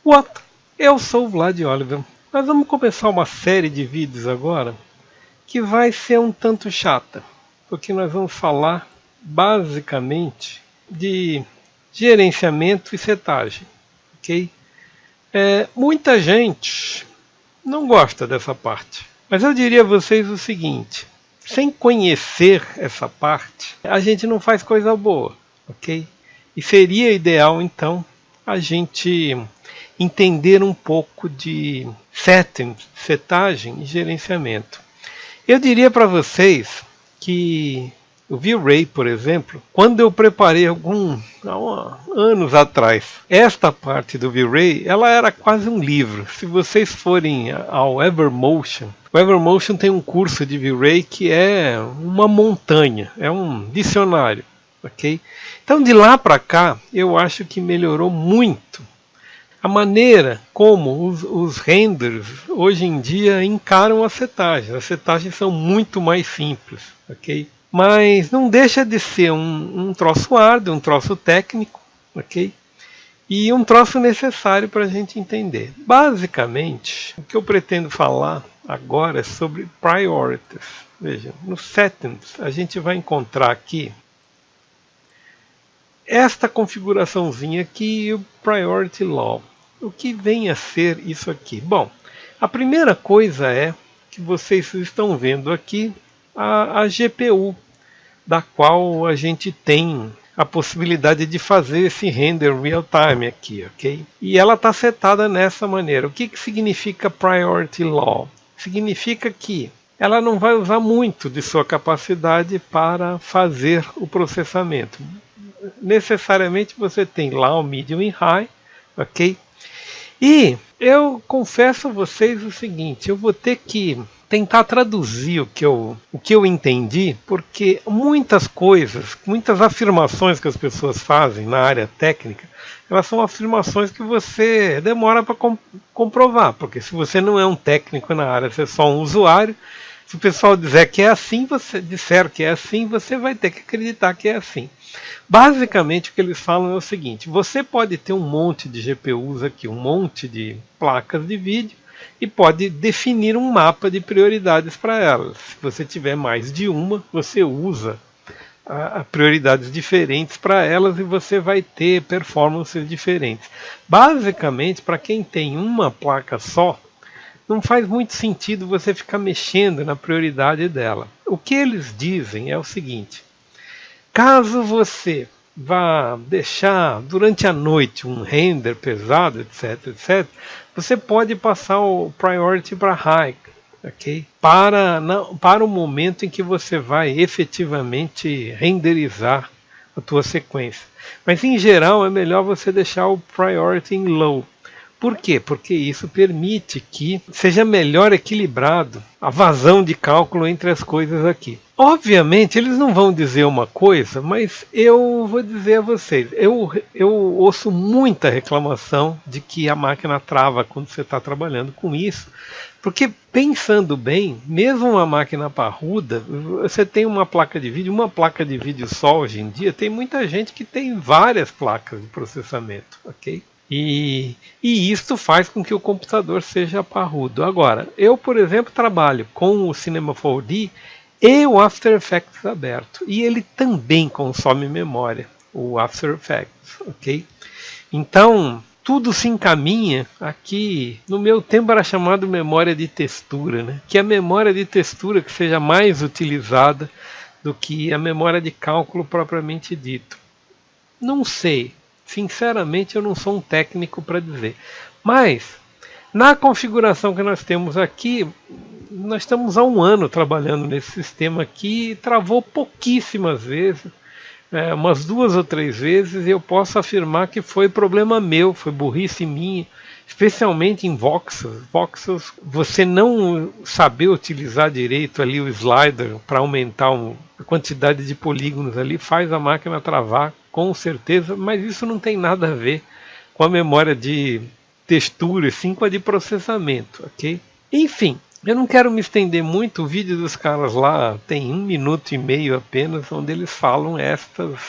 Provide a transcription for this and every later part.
What? Eu sou o Vlad Oliver. Nós vamos começar uma série de vídeos agora que vai ser um tanto chata, porque nós vamos falar basicamente de gerenciamento e setagem, ok? Muita gente não gosta dessa parte, mas eu diria a vocês o seguinte: sem conhecer essa parte, a gente não faz coisa boa, ok? E seria ideal então a gente entender um pouco de settings, setagem e gerenciamento. Eu diria para vocês que o V-Ray, por exemplo, quando eu preparei anos atrás, esta parte do V-Ray, ela era quase um livro. Se vocês forem ao Evermotion, o Evermotion tem um curso de V-Ray que é uma montanha, é um dicionário, ok? Então de lá para cá, eu acho que melhorou muito a maneira como os renders hoje em dia encaram as setagens. As setagens são muito mais simples, ok? Mas não deixa de ser um troço árduo, um troço técnico, ok? E um troço necessário para a gente entender. Basicamente, o que eu pretendo falar agora é sobre priorities. Veja, no settings a gente vai encontrar aqui esta configuraçãozinha aqui, o Priority Law. O que vem a ser isso aqui? Bom, a primeira coisa é que vocês estão vendo aqui a GPU, da qual a gente tem a possibilidade de fazer esse render real time aqui, ok? E ela está setada nessa maneira. O que significa Priority Law? Significa que ela não vai usar muito de sua capacidade para fazer o processamento. Necessariamente você tem lá o medium e high, ok? E eu confesso a vocês o seguinte: eu vou ter que tentar traduzir o que eu entendi, porque muitas coisas, muitas afirmações que as pessoas fazem na área técnica, elas são afirmações que você demora para comprovar, porque se você não é um técnico na área, você é só um usuário. Se o pessoal disser que é assim, você vai ter que acreditar que é assim. Basicamente o que eles falam é o seguinte: você pode ter um monte de GPUs aqui, um monte de placas de vídeo, e pode definir um mapa de prioridades para elas. Se você tiver mais de uma, você usa prioridades diferentes para elas e você vai ter performances diferentes. Basicamente, para quem tem uma placa só, não faz muito sentido você ficar mexendo na prioridade dela. O que eles dizem é o seguinte: caso você vá deixar durante a noite um render pesado, etc, você pode passar o priority para high, ok? Para o momento em que você vai efetivamente renderizar a tua sequência. Mas em geral é melhor você deixar o priority em low. Por quê? Porque isso permite que seja melhor equilibrado a vazão de cálculo entre as coisas aqui. Obviamente eles não vão dizer uma coisa, mas eu vou dizer a vocês, eu ouço muita reclamação de que a máquina trava quando você está trabalhando com isso, porque pensando bem, mesmo uma máquina parruda, você tem uma placa de vídeo só hoje em dia, tem muita gente que tem várias placas de processamento, ok? E isto faz com que o computador seja parrudo. Agora, eu, por exemplo, trabalho com o Cinema 4D e o After Effects aberto. E ele também consome memória, o After Effects, ok? Então, tudo se encaminha aqui. No meu tempo era chamado memória de textura, né? Que é a memória de textura que seja mais utilizada do que a memória de cálculo propriamente dito. Não sei. Sinceramente, eu não sou um técnico para dizer. Mas, na configuração que nós temos aqui, nós estamos há um ano trabalhando nesse sistema aqui, travou pouquíssimas vezes, umas 2 ou 3 vezes, e eu posso afirmar que foi problema meu, foi burrice minha, especialmente em voxels. Voxels, você não saber utilizar direito ali o slider para aumentar a quantidade de polígonos ali, faz a máquina travar, com certeza, mas isso não tem nada a ver com a memória de textura, sim com a de processamento, ok? Enfim, eu não quero me estender muito, o vídeo dos caras lá tem 1 minuto e meio apenas, onde eles falam estas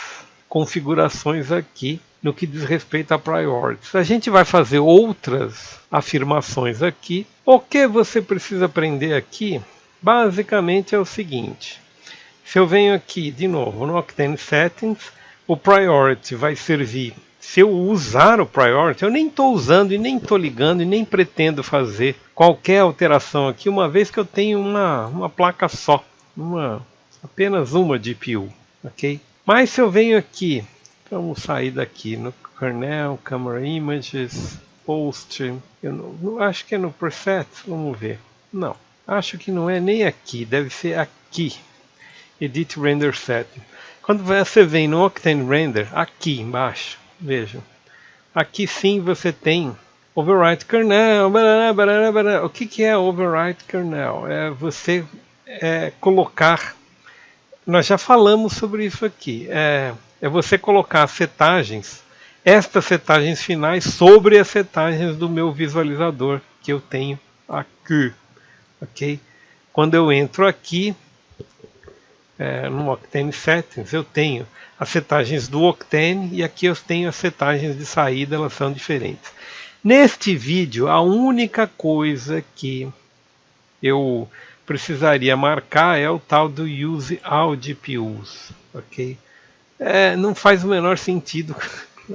configurações aqui. no que diz respeito a priorities. A gente vai fazer outras afirmações aqui. O que você precisa aprender aqui, basicamente é o seguinte. Se eu venho aqui, de novo, no Octane Settings, o priority vai servir. Se eu usar o priority, eu nem estou usando e nem estou ligando e nem pretendo fazer qualquer alteração aqui, uma vez que eu tenho uma placa só, apenas uma GPU, ok? Mas se eu venho aqui, vamos sair daqui no kernel, camera images, post, eu não acho que é no preset, vamos ver. Não, acho que não é nem aqui, deve ser aqui. Edit Render Setting. Quando você vem no Octane Render, aqui embaixo, vejam. Aqui sim você tem Overwrite Kernel. O que é Overwrite Kernel? É você colocar. Nós já falamos sobre isso aqui. É você colocar as setagens, estas setagens finais, sobre as setagens do meu visualizador que eu tenho aqui. Ok? Quando eu entro aqui, no Octane Settings, eu tenho as setagens do Octane e aqui eu tenho as setagens de saída, elas são diferentes. Neste vídeo, a única coisa que eu precisaria marcar é o tal do Use All GPUs, ok? Não faz o menor sentido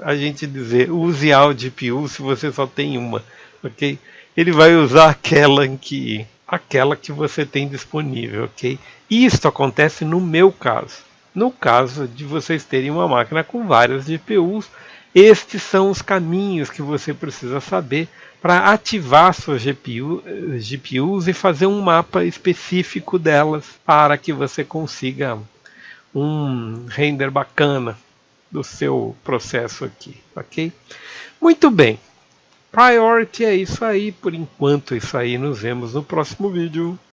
a gente dizer use all GPU se você só tem uma, ok? Ele vai usar aquela que você tem disponível, ok? Isso acontece no meu caso. No caso de vocês terem uma máquina com várias GPUs, estes são os caminhos que você precisa saber para ativar suas GPUs e fazer um mapa específico delas para que você consiga um render bacana do seu processo aqui, ok? Muito bem. Priority é isso aí, por enquanto é isso aí, nos vemos no próximo vídeo.